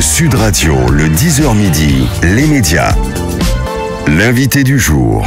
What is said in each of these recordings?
Sud Radio, le 10h midi, les médias. L'invité du jour.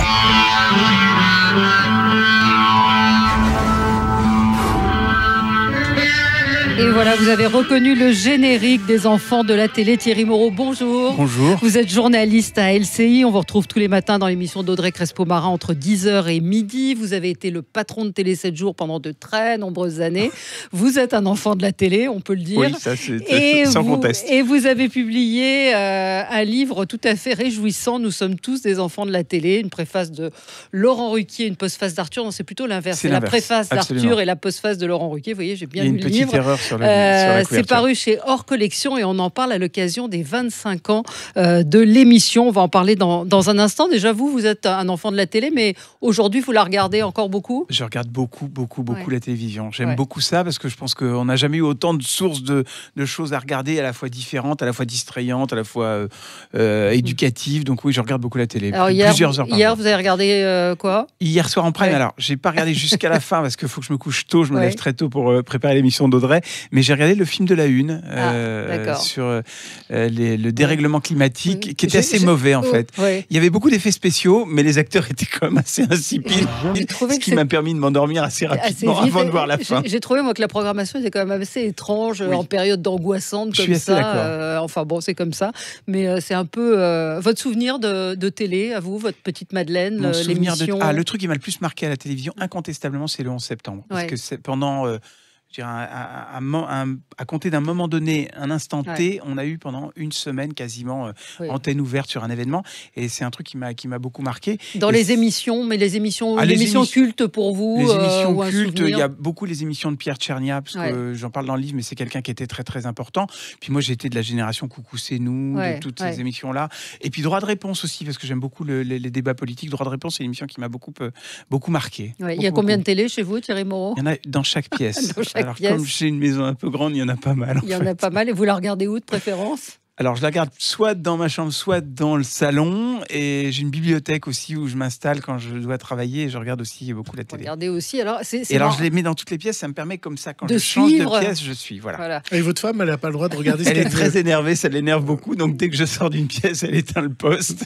Et voilà, vous avez reconnu le générique des enfants de la télé. Thierry Moreau, bonjour. Bonjour. Vous êtes journaliste à LCI. On vous retrouve tous les matins dans l'émission d'Audrey Crespo-Marin entre 10h et midi. Vous avez été le patron de Télé 7 jours pendant de très nombreuses années. Vous êtes un enfant de la télé, on peut le dire. Oui, ça c'est sans conteste. Et vous avez publié un livre tout à fait réjouissant. Nous sommes tous des enfants de la télé. Une préface de Laurent Ruquier, une postface d'Arthur. Non, c'est plutôt l'inverse. C'est la préface d'Arthur et la postface de Laurent Ruquier. Vous voyez, j'ai bien lu le livre. Il y a une petite erreur sur la c'est paru chez Hors Collection et on en parle à l'occasion des 25 ans de l'émission. On va en parler dans un instant. Déjà, vous êtes un enfant de la télé, mais aujourd'hui, vous la regardez encore beaucoup ? Je regarde beaucoup la télévision. J'aime beaucoup ça parce que je pense qu'on n'a jamais eu autant de sources de choses à regarder, à la fois différentes, à la fois distrayantes, à la fois éducatives. Donc oui, je regarde beaucoup la télé. Alors plusieurs heures par hier, jour. vous avez regardé quoi ? Hier soir en prime. Alors, j'ai pas regardé jusqu'à la fin parce qu'il faut que je me couche tôt. Je me lève très tôt pour préparer l'émission d'Audrey. Mais j'ai regardé le film de la Une sur le dérèglement climatique qui était assez mauvais en fait. Il y avait beaucoup d'effets spéciaux, mais les acteurs étaient quand même assez insipides. Ce qui m'a permis de m'endormir assez rapidement avant de voir la fin. J'ai trouvé moi que la programmation était quand même assez étrange en période d'angoissante comme ça. Enfin bon, c'est comme ça. Mais c'est un peu votre souvenir de télé à vous, votre petite Madeleine, l'émission. Le truc qui m'a le plus marqué à la télévision, incontestablement, c'est le 11 septembre. Parce que c'est pendant... je dirais à compter d'un moment donné, un instant T, on a eu pendant une semaine quasiment antenne ouverte sur un événement, et c'est un truc qui m'a beaucoup marqué. Dans les émissions, mais les émissions cultes pour vous. Les émissions cultes, il y a beaucoup les émissions de Pierre Tchernia, parce que j'en parle dans le livre, mais c'est quelqu'un qui était très très important. Puis moi, j'étais de la génération Coucou c'est nous, de toutes ces émissions-là. Et puis Droit de réponse aussi, parce que j'aime beaucoup les débats politiques. Droit de réponse, c'est une émission qui m'a beaucoup marqué. Il y a combien de télé chez vous, Thierry Moreau ? Il y en a dans chaque pièce. Alors, comme j'ai une maison un peu grande, il y en a pas mal. Il y en a pas mal. Et vous la regardez où de préférence ? Alors, je la regarde soit dans ma chambre, soit dans le salon. Et j'ai une bibliothèque aussi où je m'installe quand je dois travailler. Et je regarde aussi beaucoup la télé. Regardez aussi. Alors, je les mets dans toutes les pièces. Ça me permet comme ça, quand je change de pièce, je suis. Voilà. Et votre femme, elle n'a pas le droit de regarder ce qu'elle est très énervée. Ça l'énerve beaucoup. Donc, dès que je sors d'une pièce, elle éteint le poste.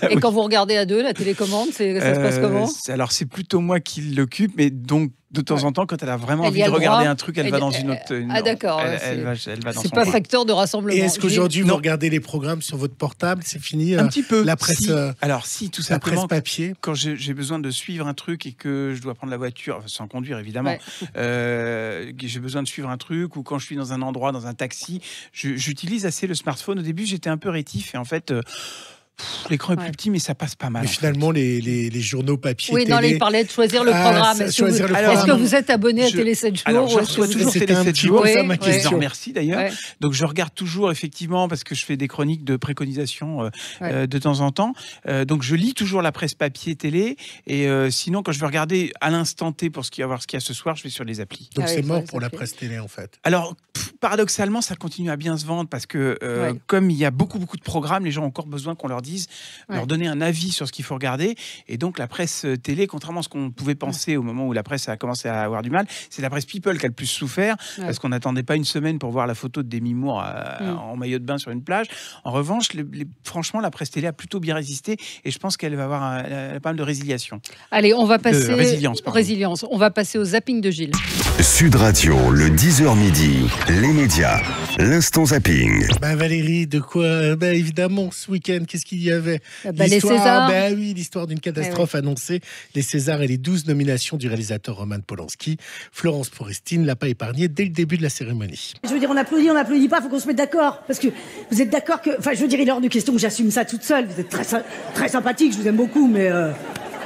Et quand vous regardez à deux, la télécommande, ça se passe comment ? Alors, c'est plutôt moi qui l'occupe. Mais donc, de temps en temps, quand elle a vraiment envie de regarder un truc, elle va dans une autre. D'accord. Elle va dans son c'est pas facteur de rassemblement. Et est-ce qu'aujourd'hui, vous regardez les programmes sur votre portable ? C'est fini un petit peu. La presse. Alors, si, tout simplement. La presse papier. Quand j'ai besoin de suivre un truc et que je dois prendre la voiture, sans conduire évidemment, j'ai besoin de suivre un truc, ou quand je suis dans un endroit, dans un taxi, j'utilise assez le smartphone. Au début, j'étais un peu rétif, et en fait. L'écran est plus petit, mais ça passe pas mal. Mais finalement, les journaux papier. Oui, il parlait de choisir le programme. Est-ce que vous êtes abonné à Télé 7 jours ? Alors, je reçois toujours Télé 7 jours. C'est ma question. Je vous remercie d'ailleurs. Donc, je regarde toujours, effectivement, parce que je fais des chroniques de préconisation de temps en temps. Donc, je lis toujours la presse papier télé. Et sinon, quand je veux regarder à l'instant T pour ce qu'il y a ce soir, je vais sur les applis. Donc, c'est mort pour la presse télé, en fait. Alors, paradoxalement, ça continue à bien se vendre parce que comme il y a beaucoup de programmes, les gens ont encore besoin qu'on leur dise, leur donner un avis sur ce qu'il faut regarder. Et donc la presse télé, contrairement à ce qu'on pouvait penser au moment où la presse a commencé à avoir du mal, c'est la presse people qui a le plus souffert parce qu'on n'attendait pas une semaine pour voir la photo de Demi Moore en maillot de bain sur une plage. En revanche, franchement, la presse télé a plutôt bien résisté et je pense qu'elle va avoir pas mal de résiliation. Allez, on va passer... Résilience. On va passer au zapping de Gilles. Sud Radio, le 10h midi, les médias, l'instant zapping. Valérie, de quoi évidemment, ce week-end, qu'est-ce qu'il y avait ? Les Césars. L'histoire d'une catastrophe annoncée. Les Césars et les 12 nominations du réalisateur Roman Polanski. Florence Foresti ne l'a pas épargné dès le début de la cérémonie. Je veux dire, on n'applaudit pas, il faut qu'on se mette d'accord. Parce que vous êtes d'accord que... Enfin, je veux dire, il est hors de question que j'assume ça toute seule. Vous êtes très sympathique, je vous aime beaucoup, mais...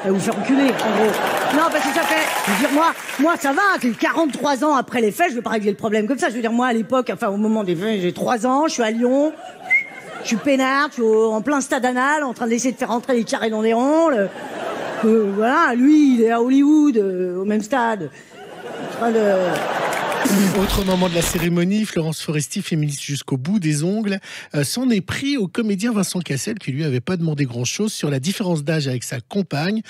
vous faire reculer, en gros. Non, parce que ça fait... Je veux dire, moi, ça va, 43 ans après les faits, je vais pas régler le problème comme ça. Je veux dire, moi, à l'époque, au moment des faits, j'ai 3 ans, je suis à Lyon, je suis peinard, je suis en plein stade anal, en train d'essayer de faire rentrer les carrés dans des ronds. Voilà, lui, il est à Hollywood, au même stade, en train de... Autre moment de la cérémonie, Florence Foresti, féministe jusqu'au bout des ongles, s'en est pris au comédien Vincent Cassel qui lui avait pas demandé grand-chose sur la différence d'âge avec sa compagne.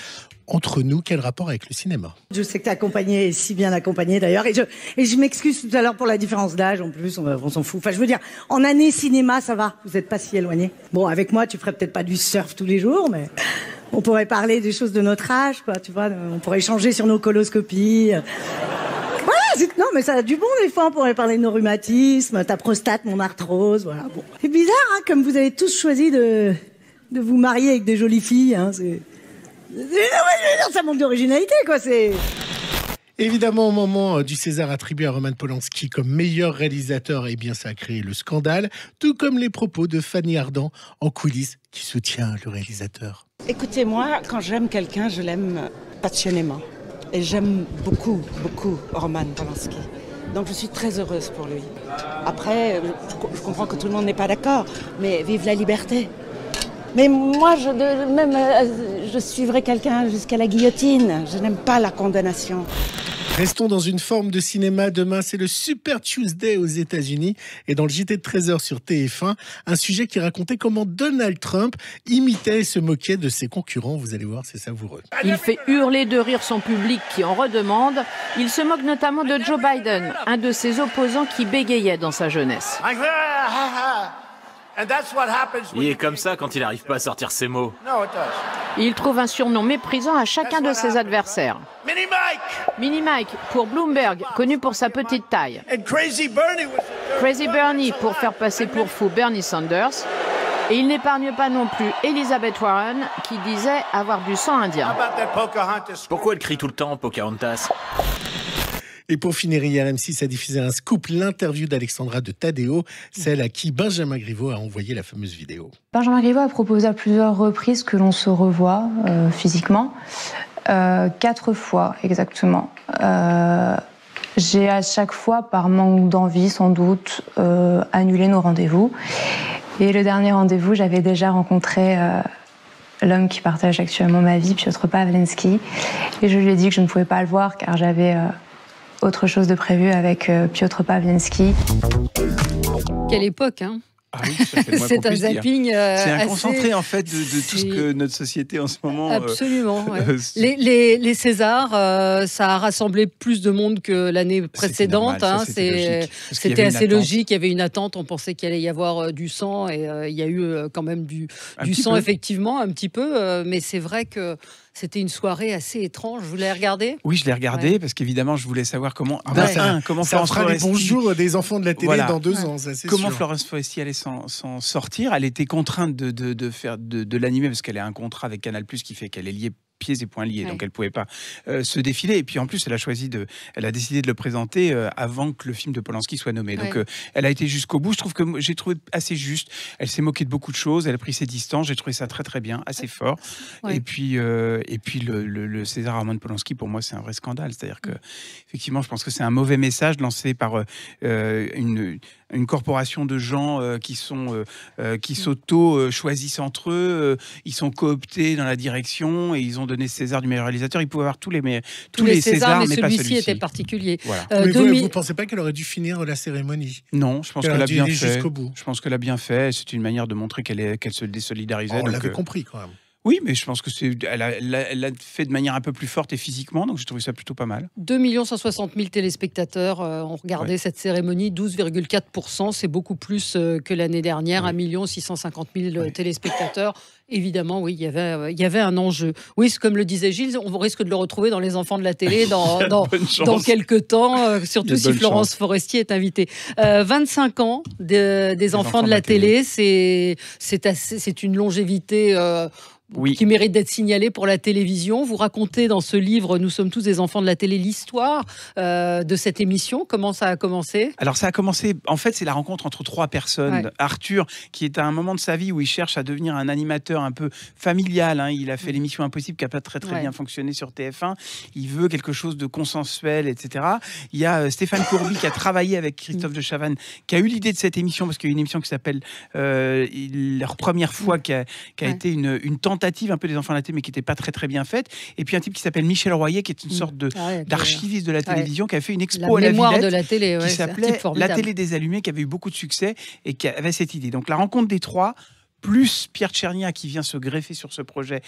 Entre nous, quel rapport avec le cinéma? Je sais que t'es accompagnée, si bien accompagnée d'ailleurs, et je m'excuse tout à l'heure pour la différence d'âge, en plus, on s'en fout. Enfin, je veux dire, en année cinéma, ça va, vous êtes pas si éloignés. Bon, avec moi, tu ferais peut-être pas du surf tous les jours, mais on pourrait parler des choses de notre âge, quoi, tu vois, on pourrait échanger sur nos coloscopies. Voilà, non, mais ça a du bon, des fois, on pourrait parler de nos rhumatismes, ta prostate, mon arthrose, voilà, bon. C'est bizarre, hein, comme vous avez tous choisi de vous marier avec des jolies filles, hein, ça manque d'originalité, quoi, c'est... Évidemment, au moment du César attribué à Roman Polanski comme meilleur réalisateur, eh bien, ça a créé le scandale, tout comme les propos de Fanny Ardant en coulisses qui soutient le réalisateur. Écoutez, moi, quand j'aime quelqu'un, je l'aime passionnément. Et j'aime beaucoup, beaucoup Roman Polanski. Donc je suis très heureuse pour lui. Après, je comprends que tout le monde n'est pas d'accord, mais vive la liberté. Mais moi, je suivrai quelqu'un jusqu'à la guillotine. Je n'aime pas la condamnation. Restons dans une forme de cinéma. Demain, c'est le Super Tuesday aux États-Unis. Et dans le JT de 13h sur TF1, un sujet qui racontait comment Donald Trump imitait et se moquait de ses concurrents. Vous allez voir, c'est savoureux. Il fait hurler de rire son public qui en redemande. Il se moque notamment de Joe Biden, un de ses opposants qui bégayait dans sa jeunesse. Il est comme ça quand il n'arrive pas à sortir ses mots. Il trouve un surnom méprisant à chacun de ses adversaires. Mini Mike pour Bloomberg, connu pour sa petite taille. Crazy Bernie pour faire passer pour fou Bernie Sanders. Et il n'épargne pas non plus Elizabeth Warren qui disait avoir du sang indien. Pourquoi elle crie tout le temps Pocahontas ? Et pour finir, hier, M6 a diffusé un scoop, l'interview d'Alexandra de Tadeo, celle à qui Benjamin Griveaux a envoyé la fameuse vidéo. Benjamin Griveaux a proposé à plusieurs reprises que l'on se revoie physiquement, 4 fois exactement. J'ai à chaque fois, par manque d'envie sans doute, annulé nos rendez-vous. Et le dernier rendez-vous, j'avais déjà rencontré l'homme qui partage actuellement ma vie, Piotr Pawlenski. Et je lui ai dit que je ne pouvais pas le voir car j'avais autre chose de prévu avec Piotr Pawlenski. Quelle époque, hein? Ah oui, c'est un zapping. C'est un concentré en fait de tout ce que notre société en ce moment. Absolument. Les Césars, ça a rassemblé plus de monde que l'année précédente. C'était assez logique. Il y avait une attente. On pensait qu'il allait y avoir du sang et il y a eu quand même du sang, effectivement, un petit peu. Mais c'est vrai que c'était une soirée assez étrange. Vous l'avez regardé? Oui, je l'ai regardé parce qu'évidemment, je voulais savoir comment. Comment ça fera les bonjours des enfants de la télé dans 2 ans. Ça, c'est comment sûr. Florence Foresti allait s'en sortir. Elle était contrainte de l'animer parce qu'elle a un contrat avec Canal+ qui fait qu'elle est liée pieds et poings liés, donc elle pouvait pas se défiler. Et puis en plus, elle a décidé de le présenter avant que le film de Polanski soit nommé. Donc elle a été jusqu'au bout. Je trouve que j'ai trouvé assez juste. Elle s'est moquée de beaucoup de choses. Elle a pris ses distances. J'ai trouvé ça très très bien, assez fort. Et puis le César Roman Polanski, pour moi, c'est un vrai scandale. C'est-à-dire que effectivement, je pense que c'est un mauvais message lancé par une corporation de gens qui s'auto-choisissent entre eux. Ils sont cooptés dans la direction et ils ont donné César du meilleur réalisateur. Ils pouvaient avoir tous les Césars, mais pas celui-ci. était particulier. Voilà. Mais vous ne pensez pas qu'elle aurait dû finir la cérémonie? Non, je pense qu'elle a bien fait. Jusqu'au bout. Je pense qu'elle a bien fait. C'est une manière de montrer qu'elle se désolidarisait. On l'avait compris quand même. Oui, mais je pense que elle a fait de manière un peu plus forte et physiquement, donc j'ai trouvé ça plutôt pas mal. 2 160 000 téléspectateurs ont regardé cette cérémonie, 12,4%, c'est beaucoup plus que l'année dernière, 1 650 000 téléspectateurs. Évidemment, oui, il y avait un enjeu. Oui, comme le disait Gilles, on risque de le retrouver dans les enfants de la télé dans quelques temps, surtout si Florence Foresti est invitée. 25 ans des enfants de la télé, c'est une longévité qui mérite d'être signalée pour la télévision. Vous racontez dans ce livre, Nous sommes tous des enfants de la télé, l'histoire de cette émission. Comment ça a commencé? Alors ça a commencé, en fait, c'est la rencontre entre 3 personnes. Arthur, qui est à un moment de sa vie où il cherche à devenir un animateur un peu familial. Il a fait l'émission Impossible qui n'a pas très bien fonctionné sur TF1. Il veut quelque chose de consensuel, etc. Il y a Stéphane Courby qui a travaillé avec Christophe de Chavannes, qui a eu l'idée de cette émission, parce qu'il y a une émission qui s'appelle Leur première fois, qui a été une tentative tentative un peu des enfants de la télé, mais qui n'était pas très très bien faite. Et puis un type qui s'appelle Michel Royer, qui est une sorte d'archiviste de la télévision, qui a fait une expo à la Villette, de la télé, qui s'appelait La télé des allumés, qui avait eu beaucoup de succès et qui avait cette idée. Donc la rencontre des trois, plus Pierre Tchernia qui vient se greffer sur ce projet,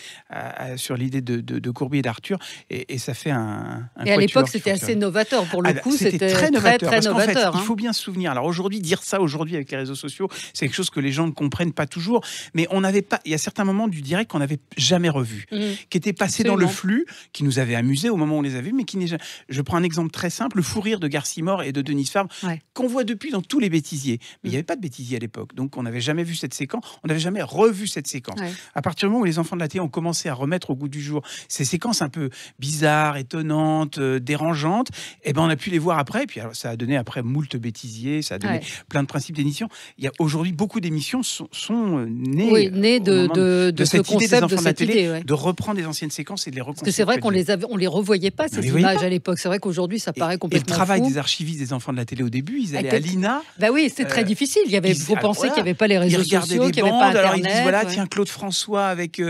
sur l'idée de Courby et d'Arthur, et ça fait un et à l'époque, c'était assez novateur. Pour le coup, c'était très novateur. Parce qu'en fait, il faut bien se souvenir. Alors aujourd'hui, dire ça aujourd'hui avec les réseaux sociaux, c'est quelque chose que les gens ne comprennent pas toujours. Mais on n'avait pas. Il y a certains moments du direct qu'on n'avait jamais revus, qui étaient passés dans le flux, qui nous avaient amusés au moment où on les a vus, mais qui n'est jamais. Je prends un exemple très simple, le fou rire de Garcimore et de Denise Fabre, qu'on voit depuis dans tous les bêtisiers. Mais il n'y avait pas de bêtisiers à l'époque, donc on n'avait jamais vu cette séquence. On n'avait jamais revu cette séquence. À partir du moment où les enfants de la télé ont commencé à remettre au goût du jour ces séquences un peu bizarres, étonnantes, dérangeantes, et ben on a pu les voir après. Et puis alors, ça a donné après moult bêtisiers, ça a donné plein de principes d'émission. Il y a aujourd'hui beaucoup d'émissions sont nées de cette idée des enfants de la télé, de reprendre des anciennes séquences et de les reconstruire. Parce que c'est vrai qu'on les revoyait pas ces images à l'époque. C'est vrai qu'aujourd'hui ça paraît complètement fou. Et le travail des archivistes des enfants de la télé au début, ils allaient à l'INA. Bah oui, c'était très difficile. Il faut penser qu'il n'y avait pas les réseaux sociaux, qu'il n'y avait pas Internet. Alors ils disent voilà, tiens, Claude François avec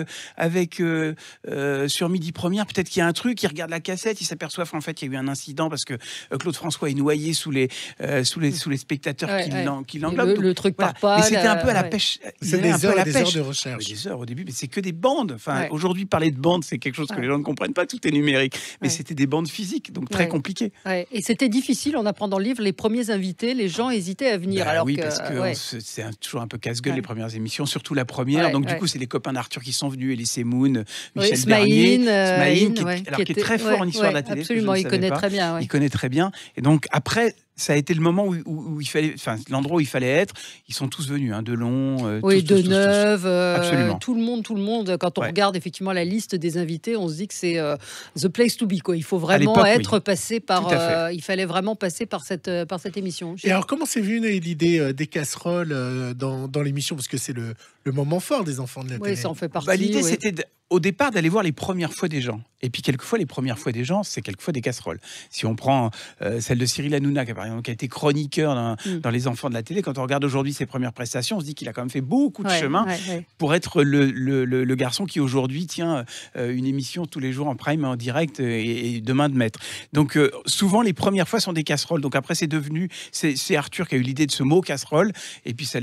sur Midi Première, peut-être qu'il y a un truc, il regarde la cassette, il s'aperçoit qu'en fait il y a eu un incident parce que Claude François est noyé sous les spectateurs qui l'englobent. Le truc part pas. Mais c'était un peu à la pêche. C'est des heures de recherche. Des heures au début, mais c'est que des bandes. Enfin, aujourd'hui, parler de bandes, c'est quelque chose que les gens ne comprennent pas, tout est numérique. Mais c'était des bandes physiques, donc très compliqué. Et c'était difficile, on apprend dans le livre, les premiers invités, les gens hésitaient à venir. Alors oui, parce que c'est toujours un peu casse-gueule les premières émissions, surtout la première. Donc du coup, c'est les copains d'Arthur qui sont venus, Elie Semoun, Michel Bernier, Smaïn, qui est très fort en histoire de la télé. Absolument, il connaît très bien. Il connaît très bien. Et donc après, ça a été le moment où il fallait, enfin l'endroit où il fallait être. Ils sont tous venus, Delon, Deneuve, tout le monde. Quand on regarde effectivement la liste des invités, on se dit que c'est the place to be, quoi. Il faut vraiment être passé par. Il fallait vraiment passer par cette émission. Et alors, comment c'est venu l'idée des casseroles dans l'émission, parce que c'est le moment fort des enfants de la télé. Oui, ça en fait partie. L'idée, c'était au départ d'aller voir les premières fois des gens. Et puis quelquefois, les premières fois des gens, c'est quelquefois des casseroles. Si on prend celle de Cyril Hanouna, qui a été chroniqueur dans Les Enfants de la télé, quand on regarde aujourd'hui ses premières prestations, on se dit qu'il a quand même fait beaucoup de chemin pour être le garçon qui aujourd'hui tient une émission tous les jours en prime, en direct et de main de maître. Donc souvent, les premières fois sont des casseroles. Donc après, c'est Arthur qui a eu l'idée de ce mot casserole. Et puis c'est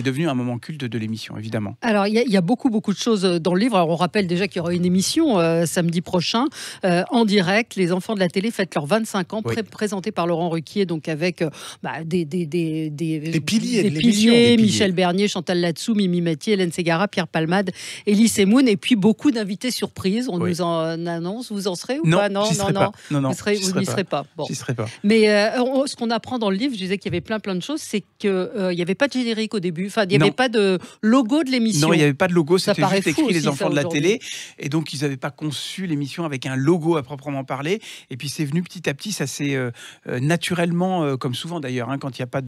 devenu un moment culte de l'émission, évidemment. Alors il y a beaucoup de choses dans le livre. Alors, on rappelle déjà qu'il y aura une émission samedi prochain en direct. Les enfants de la télé fêtent leurs 25 ans, présentés par Laurent Ruquier, donc avec des piliers, Michel Bernier, Chantal Latsou, Mimi Mathieu, Hélène Ségara, Pierre Palmade, Elie Semoun, et puis beaucoup d'invités surprises. On nous en annonce. Vous en serez ou pas? Non, vous n'y serez pas. Bon. J'y serai pas. Mais ce qu'on apprend dans le livre, je disais qu'il y avait plein de choses, c'est qu'il n'y avait pas de générique au début. Enfin, il n'y avait pas de logo de l'émission. Non, il n'y avait pas de logo. C'était juste écrit aussi, Les Enfants de la télé, et donc ils n'avaient pas conçu l'émission avec un logo à proprement parler, et puis c'est venu petit à petit, ça s'est naturellement, comme souvent d'ailleurs, quand il n'y a pas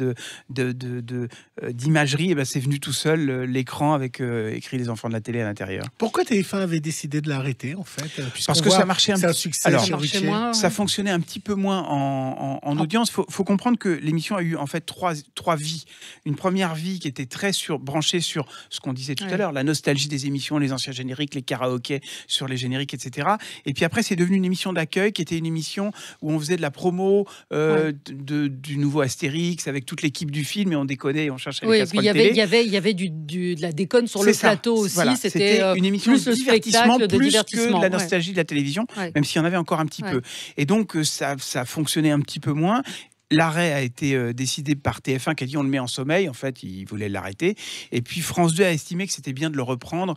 d'imagerie, c'est venu tout seul, l'écran avec écrit Les Enfants de la télé à l'intérieur. Pourquoi TF1 avait décidé de l'arrêter en fait? Parce que ça marchait un succès. Alors, ça fonctionnait un petit peu moins en audience. Faut comprendre que l'émission a eu en fait trois vies. Une première vie qui était très branchée sur ce qu'on disait tout à l'heure, la nostalgie des émissions, les anciens génériques, les karaokés sur les génériques, etc. Et puis après, c'est devenu une émission d'accueil qui était une émission où on faisait de la promo du nouveau Astérix avec toute l'équipe du film, et on déconnait, on cherchait les casseroles télé. Il y avait de la déconne sur le plateau aussi. Voilà, c'était une émission de divertissement plus que de la nostalgie de la télévision, même s'il y en avait encore un petit peu. Et donc, ça fonctionnait un petit peu moins. L'arrêt a été décidé par TF1 qui a dit on le met en sommeil. En fait, ils voulaient l'arrêter. Et puis France 2 a estimé que c'était bien de le reprendre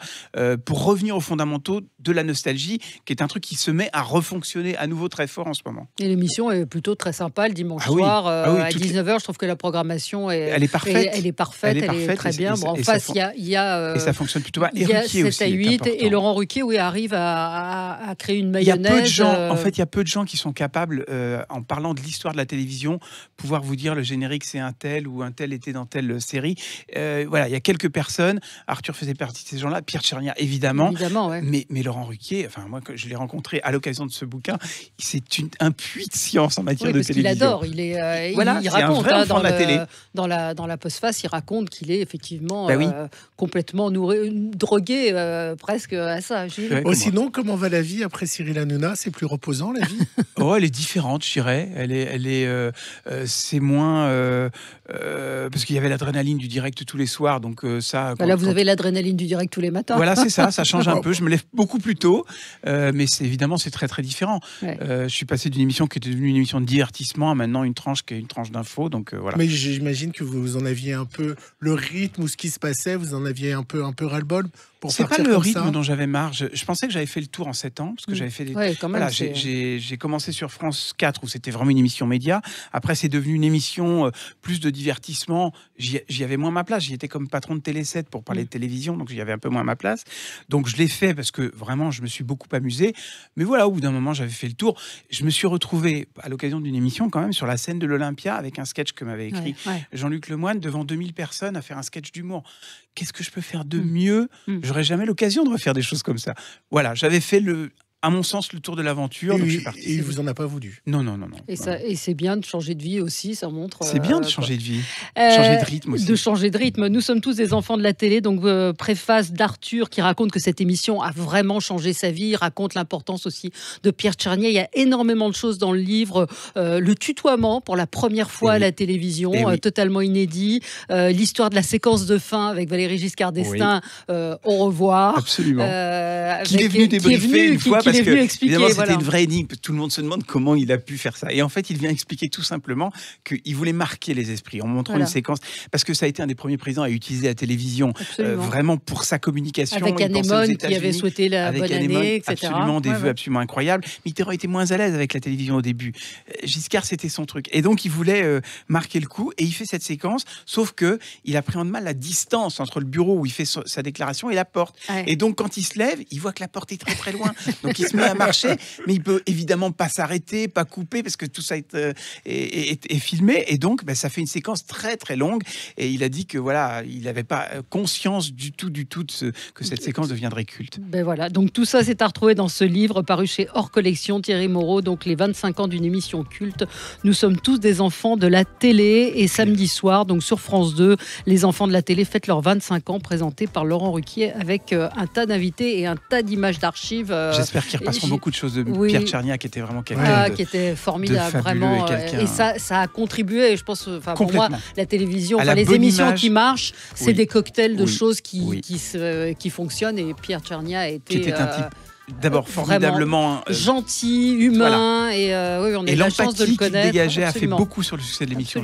pour revenir aux fondamentaux de la nostalgie, qui est un truc qui se met à refonctionner à nouveau très fort en ce moment. Et l'émission est plutôt très sympa le dimanche soir à 19h. Je trouve que la programmation elle est parfaite. Elle est parfaite, elle est très bien. En face, il y a et ça fonctionne plutôt bien. Il y a 7 à 8 et Laurent Ruquier arrive à créer une mayonnaise. Il y a peu de gens, en fait, il y a peu de gens qui sont capables, en parlant de l'histoire de la télévision, pouvoir vous dire le générique c'est un tel ou un tel était dans telle série. Voilà, il y a quelques personnes. Arthur faisait partie de ces gens-là. Pierre Tchernia, évidemment. Ouais. Mais Laurent Ruquier, enfin moi, quand je l'ai rencontré à l'occasion de ce bouquin, c'est un puits de science en matière de télévision. Il adore. Il raconte un vrai enfant de la télé. Dans la postface, il raconte qu'il est effectivement complètement drogué presque à ça. Sinon, comment va la vie après Cyril Hanouna? C'est plus reposant la vie? Elle est différente, je dirais. C'est moins parce qu'il y avait l'adrénaline du direct tous les soirs, donc ça. Là, vous avez l'adrénaline du direct tous les matins. Voilà, c'est ça. Ça change un peu. Je me lève beaucoup plus tôt, mais évidemment c'est très très différent. Ouais. Je suis passé d'une émission qui était devenue une émission de divertissement à maintenant une tranche qui est une tranche d'info. Donc voilà. Mais j'imagine que vous en aviez un peu le rythme ou ce qui se passait. Vous en aviez un peu ras-le-bol. C'est pas le rythme dont j'avais marre. Je pensais que j'avais fait le tour en 7 ans parce que j'avais fait des. Ouais, quand même, j'ai commencé sur France 4 où c'était vraiment une émission média. Après, c'est devenu une émission plus de divertissement. J'y avais moins ma place. J'y étais comme patron de Télé 7 pour parler de télévision, donc j'y avais un peu moins ma place. Donc je l'ai fait parce que vraiment, je me suis beaucoup amusé. Mais voilà, au bout d'un moment, j'avais fait le tour. Je me suis retrouvé à l'occasion d'une émission quand même sur la scène de l'Olympia avec un sketch que m'avait écrit Jean-Luc Lemoyne devant 2000 personnes à faire un sketch d'humour. Qu'est-ce que je peux faire de mieux? J'aurais jamais l'occasion de refaire des choses comme ça. Voilà, j'avais fait à mon sens, le tour de l'aventure. Donc je suis parti. Et il vous en a pas voulu? Non. Et c'est bien de changer de vie aussi, ça montre. C'est bien de changer de vie, changer de rythme aussi. De changer de rythme. Nous sommes tous des enfants de la télé, donc préface d'Arthur qui raconte que cette émission a vraiment changé sa vie. Il raconte l'importance aussi de Pierre Tchernia. Il y a énormément de choses dans le livre. Le tutoiement pour la première fois à la télévision, totalement inédit. L'histoire de la séquence de fin avec Valéry Giscard d'Estaing. Au revoir. Absolument. Qui est venu débriefer une fois. Parce que, évidemment, c'était une vraie énigme. Tout le monde se demande comment il a pu faire ça. Et en fait, il vient expliquer tout simplement qu'il voulait marquer les esprits en montrant une séquence. Parce que ça a été un des premiers présidents à utiliser la télévision vraiment pour sa communication. Avec Anémone qui avait souhaité la bonne année, etc. Absolument, des vœux absolument incroyables. Mitterrand était moins à l'aise avec la télévision au début. Giscard, c'était son truc. Et donc, il voulait marquer le coup. Et il fait cette séquence, sauf qu'il appréhende mal la distance entre le bureau où il fait sa déclaration et la porte. Et donc, quand il se lève, il voit que la porte est très très loin. Donc, il se met à marcher, mais il peut évidemment pas s'arrêter, pas couper, parce que tout ça est filmé. Et donc, ça fait une séquence très très longue. Et il a dit que voilà, il n'avait pas conscience du tout que cette séquence deviendrait culte. Voilà. Donc tout ça, c'est à retrouver dans ce livre paru chez Hors Collection, Thierry Moreau. Donc les 25 ans d'une émission culte. Nous sommes tous des enfants de la télé. Et samedi soir, donc sur France 2, les enfants de la télé fêtent leurs 25 ans, présentés par Laurent Ruquier avec un tas d'invités et un tas d'images d'archives. J'espère qu'ils repasseront beaucoup de choses de Pierre Tchernia, qui était vraiment quelqu'un qui était formidable, vraiment. Et ça a contribué, je pense, pour moi, la télévision, les émissions qui marchent, c'est des cocktails de choses qui fonctionnent. Et Pierre Tchernia a été... Qui était un type d'abord formidablement gentil, humain, et on a eu la chance de le connaître. Qu'il dégageait a fait beaucoup sur le succès de l'émission.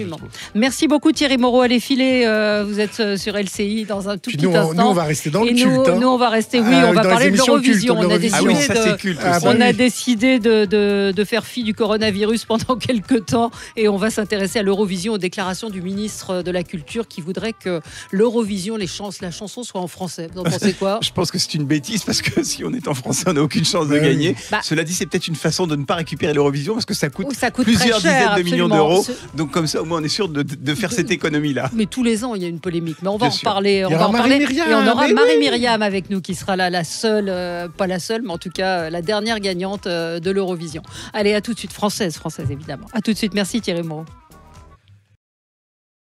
Merci beaucoup Thierry Moreau. Allez filer, vous êtes sur LCI dans un tout petit instant. Nous on va rester dans le culte. Nous on va rester, on va parler de l'Eurovision. On a décidé de faire fi du coronavirus pendant quelques temps et on va s'intéresser à l'Eurovision, aux déclarations du ministre de la Culture qui voudrait que l'Eurovision, la chanson soit en français. Vous en pensez quoi? Je pense que c'est une bêtise parce que si on est en français, on n'a aucune chance de gagner. Cela dit, c'est peut-être une façon de ne pas récupérer l'Eurovision parce que ça coûte plusieurs dizaines de millions d'euros. Donc comme ça, au moins, on est sûr de faire cette économie-là. Mais tous les ans, il y a une polémique. Mais on va en parler. On va en parler. Et on aura Marie-Myriam avec nous qui sera là, la seule, pas la seule, mais en tout cas la dernière gagnante de l'Eurovision. Allez, à tout de suite. Française évidemment. À tout de suite. Merci Thierry Moreau.